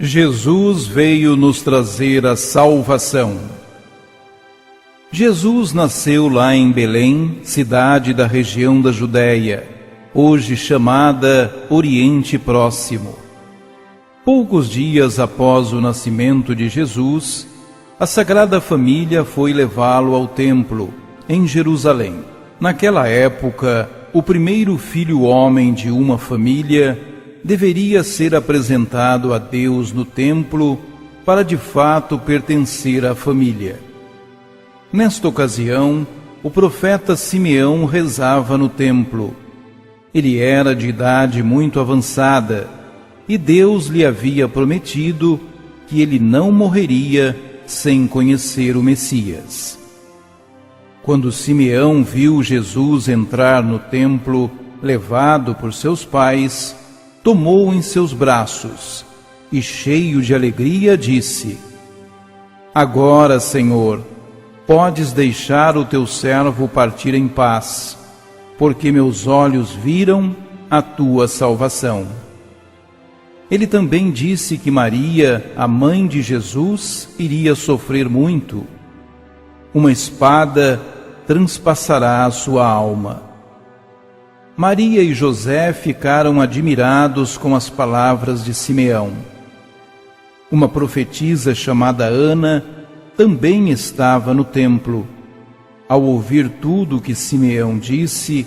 Jesus veio nos trazer a salvação. Jesus nasceu lá em Belém, cidade da região da Judéia, hoje chamada Oriente Próximo. Poucos dias após o nascimento de Jesus, a Sagrada Família foi levá-lo ao templo, em Jerusalém. Naquela época, o primeiro filho homem de uma família deveria ser apresentado a Deus no templo para de fato pertencer à família. Nesta ocasião, o profeta Simeão rezava no templo. Ele era de idade muito avançada e Deus lhe havia prometido que ele não morreria sem conhecer o Messias. Quando Simeão viu Jesus entrar no templo, levado por seus pais, tomou-o em seus braços e, cheio de alegria, disse: Agora, Senhor, podes deixar o teu servo partir em paz, porque meus olhos viram a tua salvação. Ele também disse que Maria, a mãe de Jesus, iria sofrer muito. Uma espada transpassará a sua alma. Maria e José ficaram admirados com as palavras de Simeão. Uma profetisa chamada Ana também estava no templo. Ao ouvir tudo o que Simeão disse,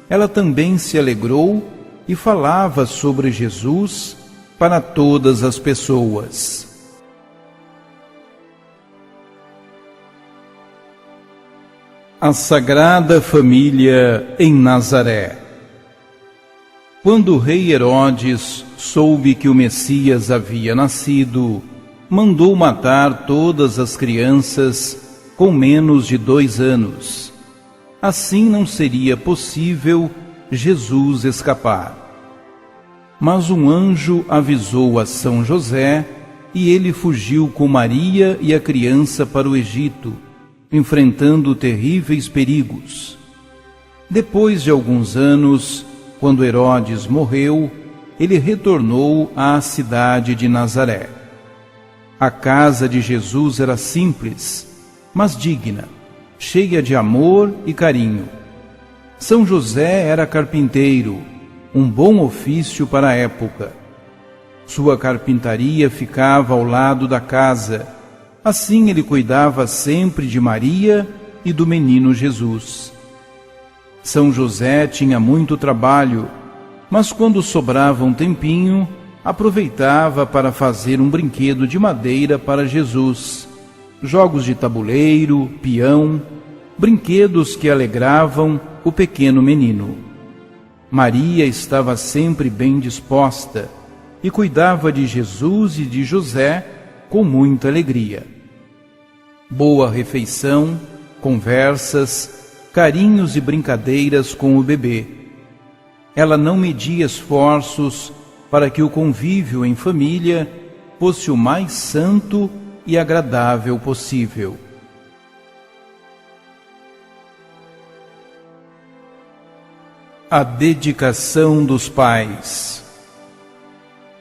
ela também se alegrou e falava sobre Jesus para todas as pessoas. A Sagrada Família em Nazaré. Quando o rei Herodes soube que o Messias havia nascido, mandou matar todas as crianças com menos de 2 anos. Assim não seria possível Jesus escapar. Mas um anjo avisou a São José e ele fugiu com Maria e a criança para o Egito, enfrentando terríveis perigos. Depois de alguns anos, quando Herodes morreu, ele retornou à cidade de Nazaré. A casa de Jesus era simples, mas digna, cheia de amor e carinho. São José era carpinteiro, um bom ofício para a época. Sua carpintaria ficava ao lado da casa. Assim ele cuidava sempre de Maria e do menino Jesus. São José tinha muito trabalho, mas quando sobrava um tempinho, aproveitava para fazer um brinquedo de madeira para Jesus, jogos de tabuleiro, peão, brinquedos que alegravam o pequeno menino. Maria estava sempre bem disposta e cuidava de Jesus e de José com muita alegria. Boa refeição, conversas, carinhos e brincadeiras com o bebê. Ela não media esforços para que o convívio em família fosse o mais santo e agradável possível. A dedicação dos pais.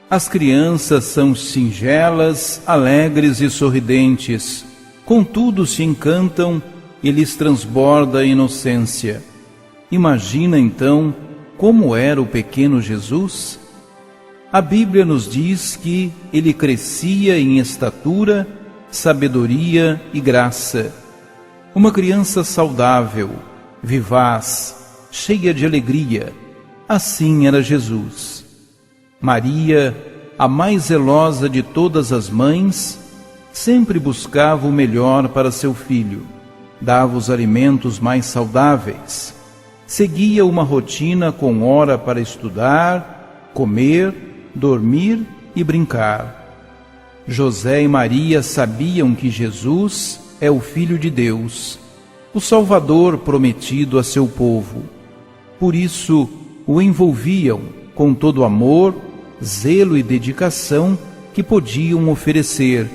As crianças são singelas, alegres e sorridentes, contudo se encantam e lhes transborda a inocência. Imagina então como era o pequeno Jesus? A Bíblia nos diz que ele crescia em estatura, sabedoria e graça. Uma criança saudável, vivaz, cheia de alegria. Assim era Jesus. Maria, a mais zelosa de todas as mães, sempre buscava o melhor para seu filho. Dava os alimentos mais saudáveis. Seguia uma rotina com hora para estudar, comer, dormir e brincar. José e Maria sabiam que Jesus é o Filho de Deus, o Salvador prometido a seu povo. Por isso, o envolviam com todo o amor, zelo e dedicação que podiam oferecer,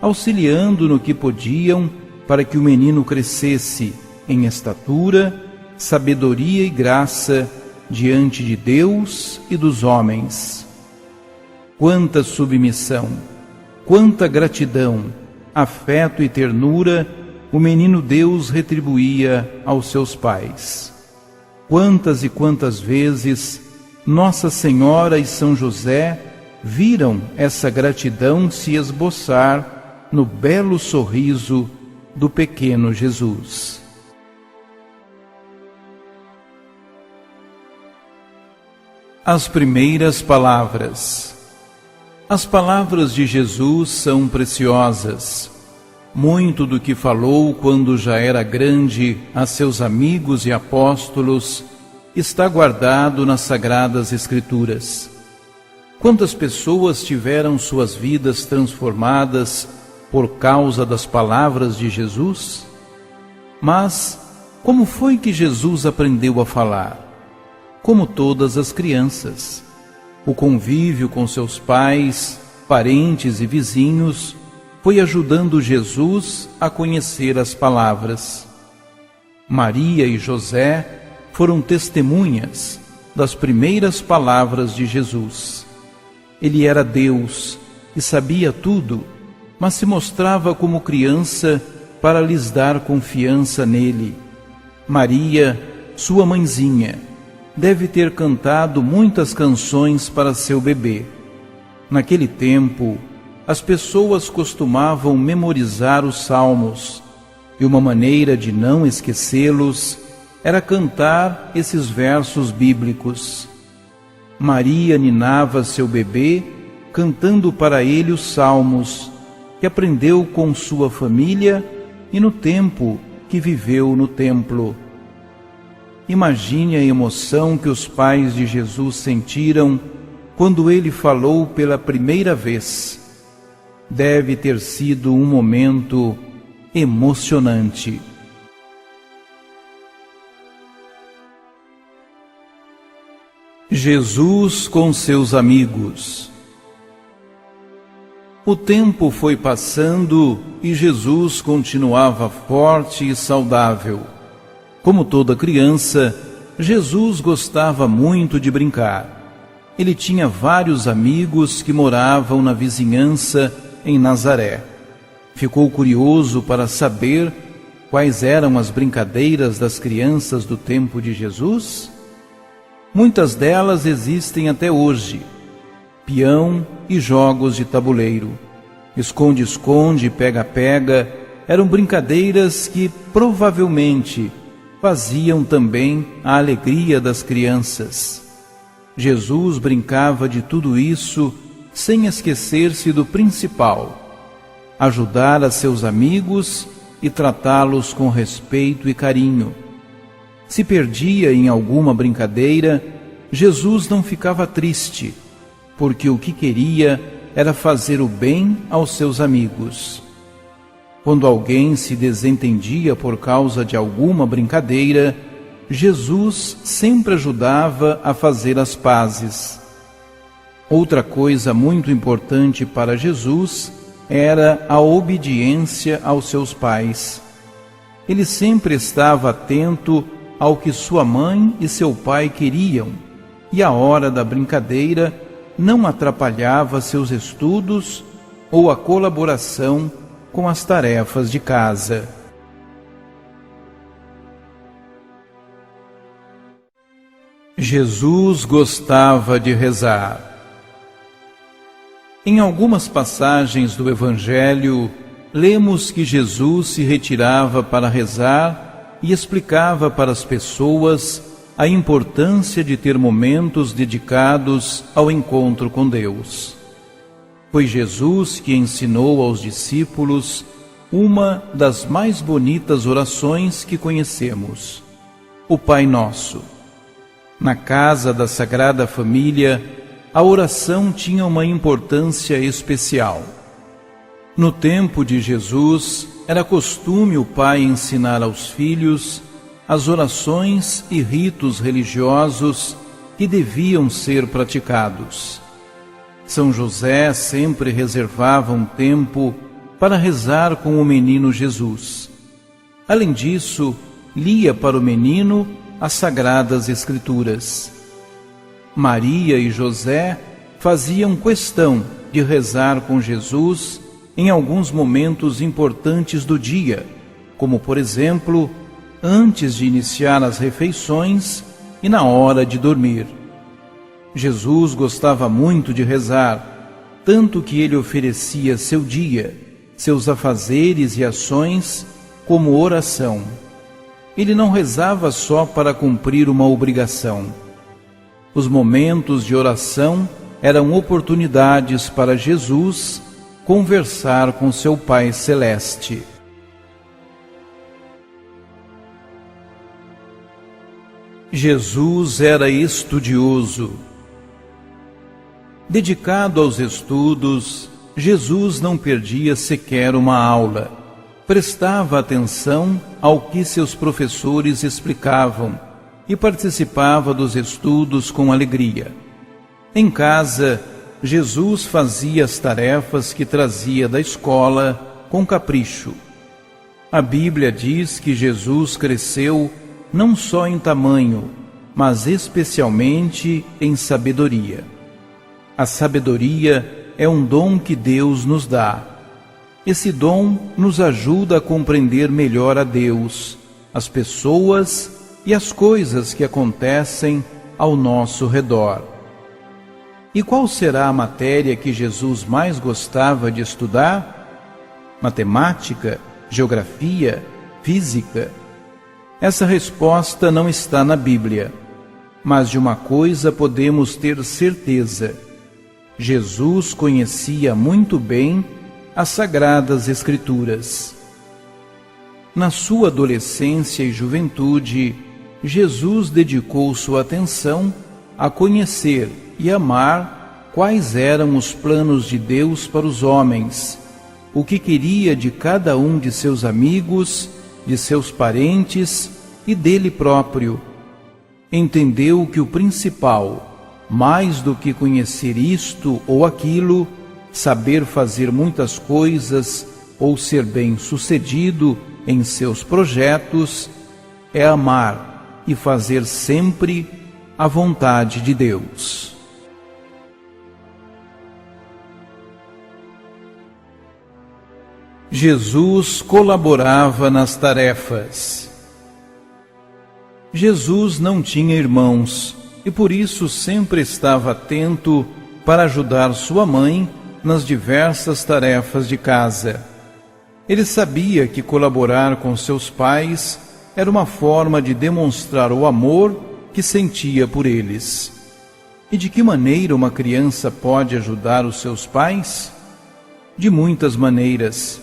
auxiliando no que podiam para que o menino crescesse em estatura, sabedoria e graça diante de Deus e dos homens. Quanta submissão, quanta gratidão, afeto e ternura o menino Deus retribuía aos seus pais. Quantas e quantas vezes Nossa Senhora e São José viram essa gratidão se esboçar no belo sorriso do pequeno Jesus. As primeiras palavras. As palavras de Jesus são preciosas. Muito do que falou quando já era grande a seus amigos e apóstolos está guardado nas Sagradas Escrituras. Quantas pessoas tiveram suas vidas transformadas por causa das palavras de Jesus? Mas como foi que Jesus aprendeu a falar? Como todas as crianças. O convívio com seus pais, parentes e vizinhos foi ajudando Jesus a conhecer as palavras. Maria e José foram testemunhas das primeiras palavras de Jesus. Ele era Deus e sabia tudo, mas se mostrava como criança para lhes dar confiança nele. Maria, sua mãezinha, deve ter cantado muitas canções para seu bebê. Naquele tempo, as pessoas costumavam memorizar os salmos, e uma maneira de não esquecê-los era cantar esses versos bíblicos. Maria ninava seu bebê, cantando para ele os salmos, que aprendeu com sua família e no tempo que viveu no templo. Imagine a emoção que os pais de Jesus sentiram quando ele falou pela primeira vez. Deve ter sido um momento emocionante. Jesus com seus amigos. O tempo foi passando e Jesus continuava forte e saudável. Como toda criança, Jesus gostava muito de brincar. Ele tinha vários amigos que moravam na vizinhança em Nazaré. Ficou curioso para saber quais eram as brincadeiras das crianças do tempo de Jesus? Muitas delas existem até hoje. Peão e jogos de tabuleiro, esconde-esconde e pega-pega eram brincadeiras que provavelmente faziam também a alegria das crianças. Jesus brincava de tudo isso sem esquecer-se do principal: ajudar a seus amigos e tratá-los com respeito e carinho. Se perdia em alguma brincadeira, Jesus não ficava triste, porque o que queria era fazer o bem aos seus amigos. Quando alguém se desentendia por causa de alguma brincadeira, Jesus sempre ajudava a fazer as pazes. Outra coisa muito importante para Jesus era a obediência aos seus pais. Ele sempre estava atento ao que sua mãe e seu pai queriam, e a hora da brincadeira não atrapalhava seus estudos ou a colaboração com as tarefas de casa. Jesus gostava de rezar. Em algumas passagens do Evangelho, lemos que Jesus se retirava para rezar e explicava para as pessoas a importância de ter momentos dedicados ao encontro com Deus. Foi Jesus que ensinou aos discípulos uma das mais bonitas orações que conhecemos, o Pai Nosso. Na casa da Sagrada Família, a oração tinha uma importância especial. No tempo de Jesus, era costume o pai ensinar aos filhos as orações e ritos religiosos que deviam ser praticados. São José sempre reservava um tempo para rezar com o menino Jesus. Além disso, lia para o menino as Sagradas Escrituras. Maria e José faziam questão de rezar com Jesus em alguns momentos importantes do dia, como, por exemplo, antes de iniciar as refeições e na hora de dormir. Jesus gostava muito de rezar, tanto que ele oferecia seu dia, seus afazeres e ações como oração. Ele não rezava só para cumprir uma obrigação. Os momentos de oração eram oportunidades para Jesus conversar com seu Pai Celeste. Jesus era estudioso. Dedicado aos estudos, Jesus não perdia sequer uma aula. Prestava atenção ao que seus professores explicavam e participava dos estudos com alegria. Em casa, Jesus fazia as tarefas que trazia da escola com capricho. A Bíblia diz que Jesus cresceu não só em tamanho, mas especialmente em sabedoria. A sabedoria é um dom que Deus nos dá. Esse dom nos ajuda a compreender melhor a Deus, as pessoas e as coisas que acontecem ao nosso redor. E qual será a matéria que Jesus mais gostava de estudar? Matemática? Geografia? Física? Essa resposta não está na Bíblia, mas de uma coisa podemos ter certeza: Jesus conhecia muito bem as Sagradas Escrituras. Na sua adolescência e juventude, Jesus dedicou sua atenção a conhecer e amar quais eram os planos de Deus para os homens, o que queria de cada um de seus amigos, de seus parentes e dele próprio. Entendeu que o principal, mais do que conhecer isto ou aquilo, saber fazer muitas coisas ou ser bem-sucedido em seus projetos, é amar e fazer sempre a vontade de Deus. Jesus colaborava nas tarefas. Jesus não tinha irmãos e por isso sempre estava atento para ajudar sua mãe nas diversas tarefas de casa. Ele sabia que colaborar com seus pais era uma forma de demonstrar o amor que sentia por eles. E de que maneira uma criança pode ajudar os seus pais? De muitas maneiras.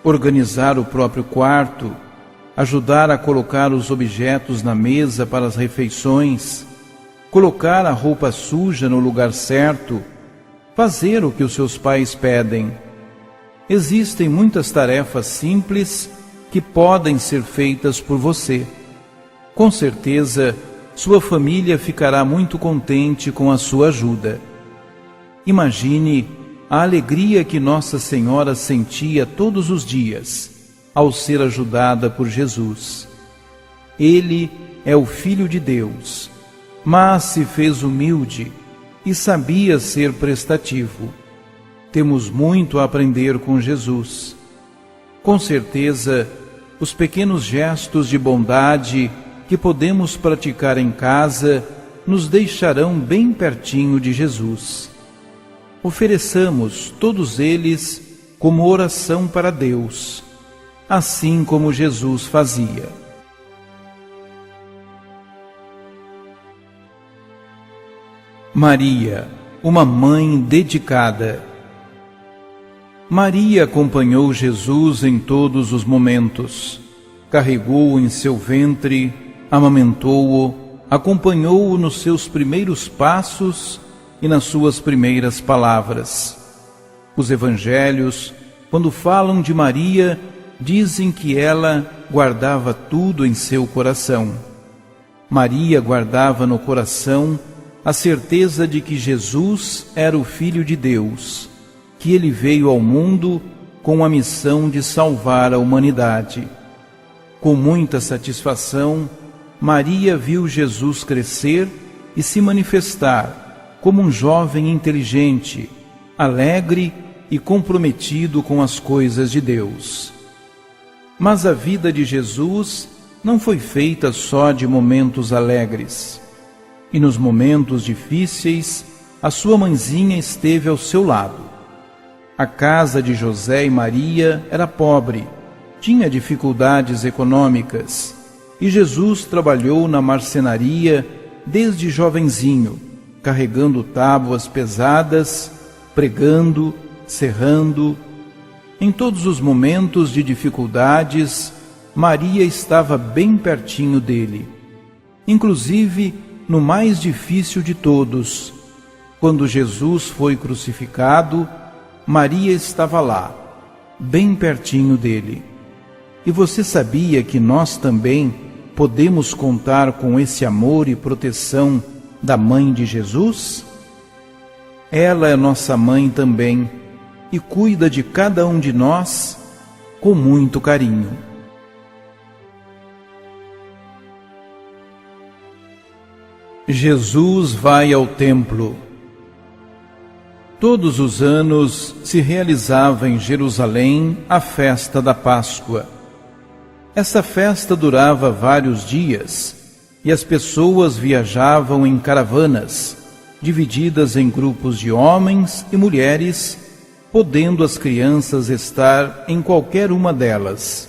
Organizar o próprio quarto, ajudar a colocar os objetos na mesa para as refeições, colocar a roupa suja no lugar certo, fazer o que os seus pais pedem. Existem muitas tarefas simples que podem ser feitas por você. Com certeza, sua família ficará muito contente com a sua ajuda. Imagine a alegria que Nossa Senhora sentia todos os dias ao ser ajudada por Jesus. Ele é o Filho de Deus, mas se fez humilde e sabia ser prestativo. Temos muito a aprender com Jesus. Com certeza, os pequenos gestos de bondade que podemos praticar em casa nos deixarão bem pertinho de Jesus. Ofereçamos todos eles como oração para Deus, assim como Jesus fazia. Maria, uma mãe dedicada. Maria acompanhou Jesus em todos os momentos. Carregou-o em seu ventre, amamentou-o, acompanhou-o nos seus primeiros passos e nas suas primeiras palavras. Os evangelhos, quando falam de Maria, dizem que ela guardava tudo em seu coração. Maria guardava no coração a certeza de que Jesus era o Filho de Deus, que ele veio ao mundo com a missão de salvar a humanidade. Com muita satisfação, Maria viu Jesus crescer e se manifestar como um jovem inteligente, alegre e comprometido com as coisas de Deus. Mas a vida de Jesus não foi feita só de momentos alegres. E nos momentos difíceis, a sua mãezinha esteve ao seu lado. A casa de José e Maria era pobre, tinha dificuldades econômicas, e Jesus trabalhou na marcenaria desde jovenzinho, carregando tábuas pesadas, pregando, serrando. Em todos os momentos de dificuldades, Maria estava bem pertinho dele. Inclusive, no mais difícil de todos, quando Jesus foi crucificado, Maria estava lá, bem pertinho dele. E você sabia que nós também podemos contar com esse amor e proteção da mãe de Jesus? Ela é nossa mãe também e cuida de cada um de nós com muito carinho. Jesus vai ao templo. Todos os anos se realizava em Jerusalém a festa da Páscoa. Essa festa durava vários dias e as pessoas viajavam em caravanas, divididas em grupos de homens e mulheres, podendo as crianças estar em qualquer uma delas.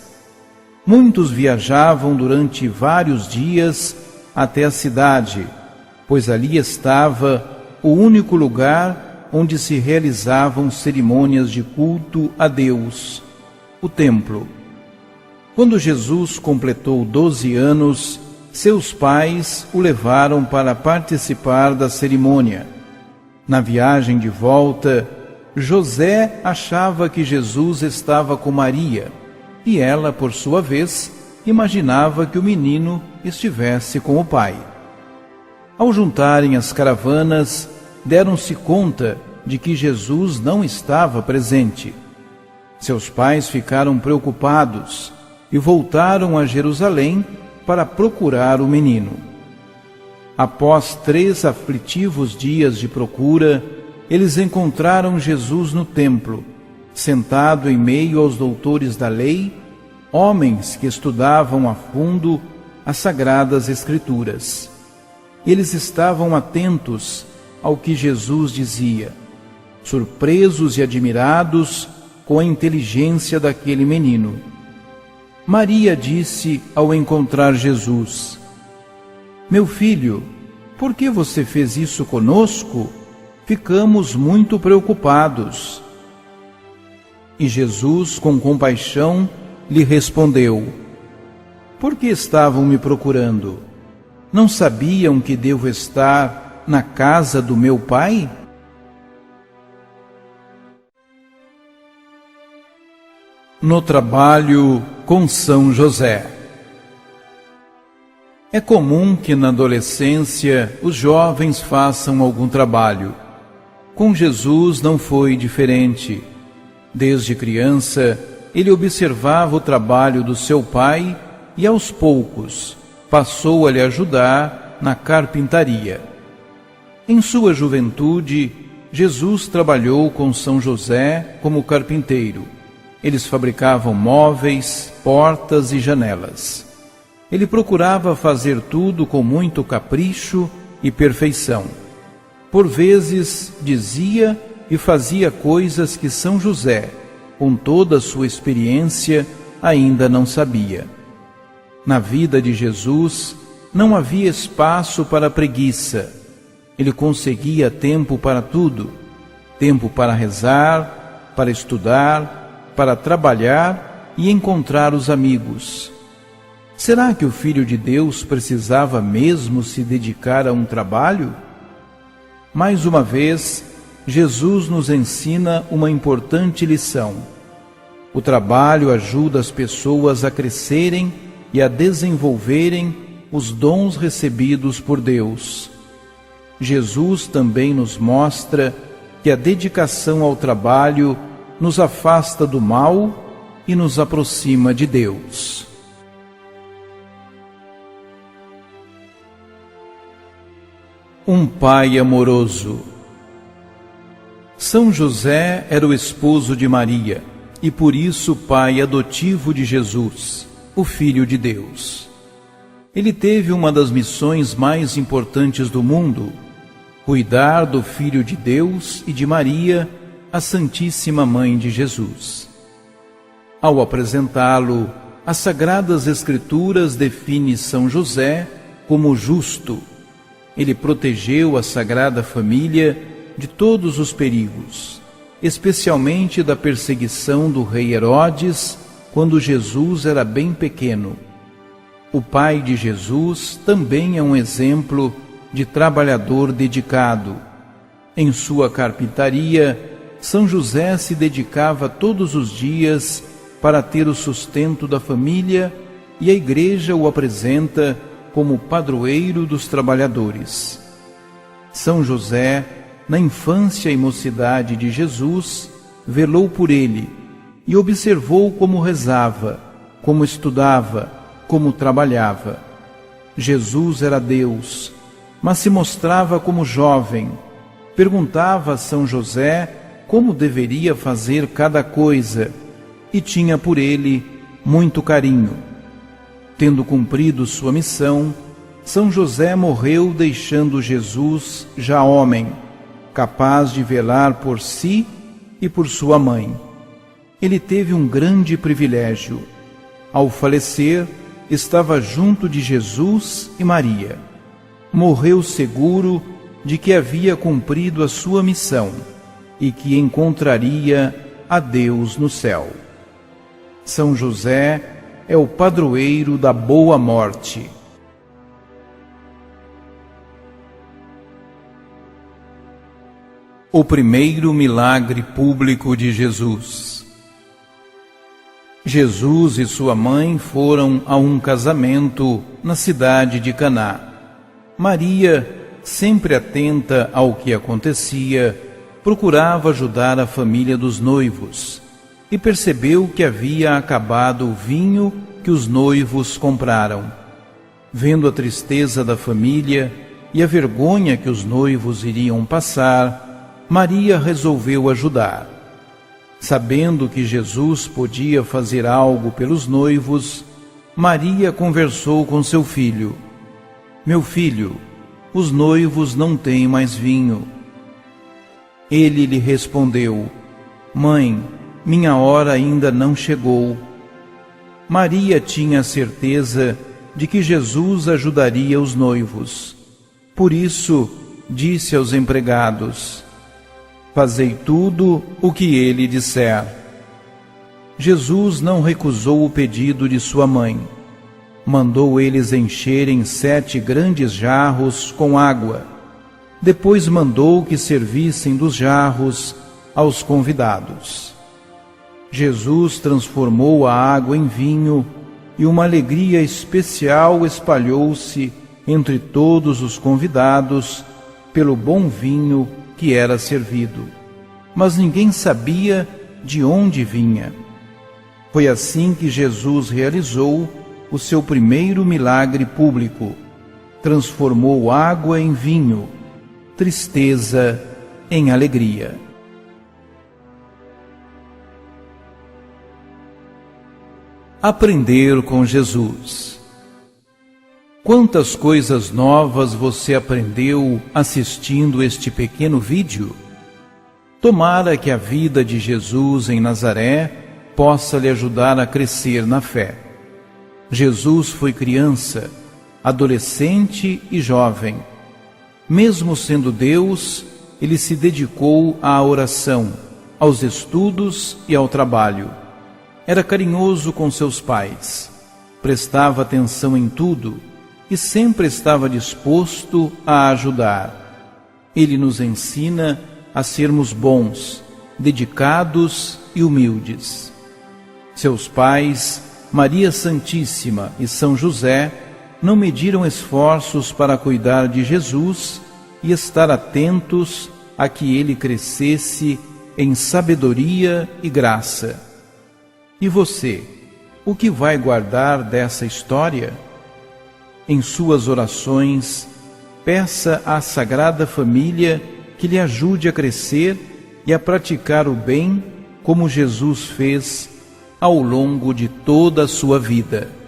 Muitos viajavam durante vários dias até a cidade, pois ali estava o único lugar onde se realizavam cerimônias de culto a Deus, o templo. Quando Jesus completou 12 anos, seus pais o levaram para participar da cerimônia. Na viagem de volta, José achava que Jesus estava com Maria, e ela, por sua vez, imaginava que o menino estivesse com o pai. Ao juntarem as caravanas, deram-se conta de que Jesus não estava presente. Seus pais ficaram preocupados e voltaram a Jerusalém para procurar o menino. Após 3 aflitivos dias de procura, eles encontraram Jesus no templo, sentado em meio aos doutores da lei, homens que estudavam a fundo as sagradas Escrituras. Eles estavam atentos ao que Jesus dizia, surpresos e admirados com a inteligência daquele menino. Maria disse ao encontrar Jesus: "Meu filho, por que você fez isso conosco? Ficamos muito preocupados." E Jesus, com compaixão, lhe respondeu: "Por que estavam me procurando? Não sabiam que devo estar na casa do meu Pai?" No trabalho com São José. É comum que na adolescência os jovens façam algum trabalho. Com Jesus não foi diferente. Desde criança, ele observava o trabalho do seu pai e, aos poucos, passou a lhe ajudar na carpintaria. Em sua juventude, Jesus trabalhou com São José como carpinteiro. Eles fabricavam móveis, portas e janelas. Ele procurava fazer tudo com muito capricho e perfeição. Por vezes, dizia e fazia coisas que São José, com toda a sua experiência, ainda não sabia. Na vida de Jesus, não havia espaço para preguiça. Ele conseguia tempo para tudo: tempo para rezar, para estudar, para trabalhar e encontrar os amigos. Será que o Filho de Deus precisava mesmo se dedicar a um trabalho? Mais uma vez, Jesus nos ensina uma importante lição. O trabalho ajuda as pessoas a crescerem e a desenvolverem os dons recebidos por Deus. Jesus também nos mostra que a dedicação ao trabalho nos afasta do mal e nos aproxima de Deus. Um pai amoroso. São José era o esposo de Maria e por isso pai adotivo de Jesus, o Filho de Deus. Ele teve uma das missões mais importantes do mundo: cuidar do Filho de Deus e de Maria, a Santíssima Mãe de Jesus. Ao apresentá-lo, as Sagradas Escrituras definem São José como justo. Ele protegeu a Sagrada Família de todos os perigos, especialmente da perseguição do rei Herodes, quando Jesus era bem pequeno. O pai de Jesus também é um exemplo de trabalhador dedicado. Em sua carpintaria, São José se dedicava todos os dias para ter o sustento da família e a Igreja o apresenta como padroeiro dos trabalhadores. São José, na infância e mocidade de Jesus, velou por ele e observou como rezava, como estudava, como trabalhava. Jesus era Deus, mas se mostrava como jovem. Perguntava a São José como deveria fazer cada coisa e tinha por ele muito carinho. Tendo cumprido sua missão, São José morreu deixando Jesus já homem, capaz de velar por si e por sua mãe. Ele teve um grande privilégio. Ao falecer, estava junto de Jesus e Maria. Morreu seguro de que havia cumprido a sua missão e que encontraria a Deus no céu. São José é o padroeiro da boa morte. O primeiro milagre público de Jesus. Jesus e sua mãe foram a um casamento na cidade de Caná. Maria, sempre atenta ao que acontecia, procurava ajudar a família dos noivos e percebeu que havia acabado o vinho que os noivos compraram. Vendo a tristeza da família e a vergonha que os noivos iriam passar, Maria resolveu ajudar. Sabendo que Jesus podia fazer algo pelos noivos, Maria conversou com seu filho. Meu filho, os noivos não têm mais vinho. Ele lhe respondeu, Mãe, minha hora ainda não chegou. Maria tinha a certeza de que Jesus ajudaria os noivos. Por isso, disse aos empregados, Fazei tudo o que ele disser. Jesus não recusou o pedido de sua mãe. Mandou eles encherem 7 grandes jarros com água. Depois mandou que servissem dos jarros aos convidados. Jesus transformou a água em vinho e uma alegria especial espalhou-se entre todos os convidados pelo bom vinho que era servido. Mas ninguém sabia de onde vinha. Foi assim que Jesus realizou o seu primeiro milagre público. Transformou água em vinho, tristeza em alegria. Aprender com Jesus. Quantas coisas novas você aprendeu assistindo este pequeno vídeo? Tomara que a vida de Jesus em Nazaré possa lhe ajudar a crescer na fé. Jesus foi criança, adolescente e jovem. Mesmo sendo Deus, ele se dedicou à oração, aos estudos e ao trabalho. Era carinhoso com seus pais, prestava atenção em tudo e sempre estava disposto a ajudar. Ele nos ensina a sermos bons, dedicados e humildes. Seus pais, Maria Santíssima e São José, não mediram esforços para cuidar de Jesus e estar atentos a que ele crescesse em sabedoria e graça. E você, o que vai guardar dessa história? Em suas orações, peça à Sagrada Família que lhe ajude a crescer e a praticar o bem como Jesus fez ao longo de toda a sua vida.